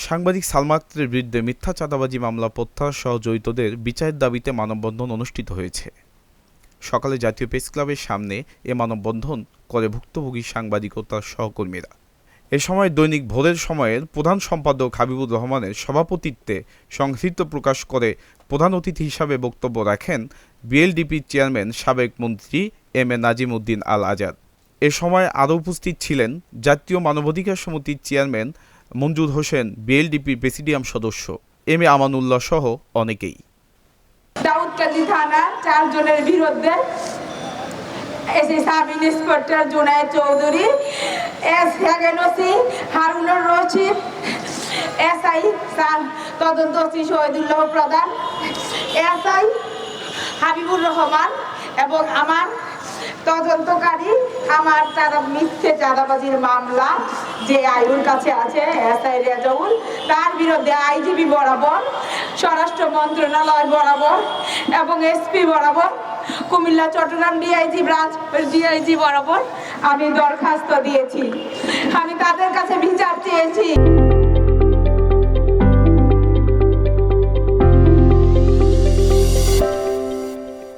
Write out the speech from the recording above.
সাংবাদিক সালমা আক্তারের বিরুদ্ধে মিথ্যা চাঁদাবাজি মামলা প্রত্যাহারসহ জড়িতদের বিচারের দাবিতে মানববন্ধন অনুষ্ঠিত হয়েছে। সকালে জাতীয় প্রেসক্লাবের সামনে এ মানববন্ধন করে ভুক্তভোগী সাংবাদিক ও তার সহকর্মীরা। এ সময় দৈনিক ভোরের সময়ের প্রধান সম্পাদক হাবিবুর রহমানের সভাপতিত্বে সংক্ষিপ্ত প্রকাশ করে প্রধান অতিথি হিসাবে বক্তব্য রাখেন বিএলডিপির চেয়ারম্যান সাবেক মন্ত্রী এম এ নাজিম উদ্দিন আল আজাদ। এ সময় আরও উপস্থিত ছিলেন জাতীয় মানবাধিকার সমিতির চেয়ারম্যান মঞ্জুর হোসেন, বিএলডিপির প্রেসিডিয়াম সদস্য এম এ আমানুল্লাহ সহ অনেকেই। দাউদকান্দি থানা 4 জনের বিরুদ্ধে AC sub inspector Junayed Chowdhury, এসএনওসি হারুনুর রশিদ, এসআই তদন্ত ওসি শহীদুল্লাহ প্রধান, এসআই হাবিবুর রহমান এবং আমার তদন্তকারী আমার মিথ্যে চাঁদাবাজির মামলা যে আইউর কাছে আছে এসআই রেজাউল, তার বিরুদ্ধে আইজিপি বরাবর, স্বরাষ্ট্র মন্ত্রণালয় বরাবর এবং এসপি বরাবর, কুমিল্লা চট্টগ্রাম ডিআইজি বরাবর আমি দরখাস্ত দিয়েছি। আমি তাদের কাছে বিচার চেয়েছি।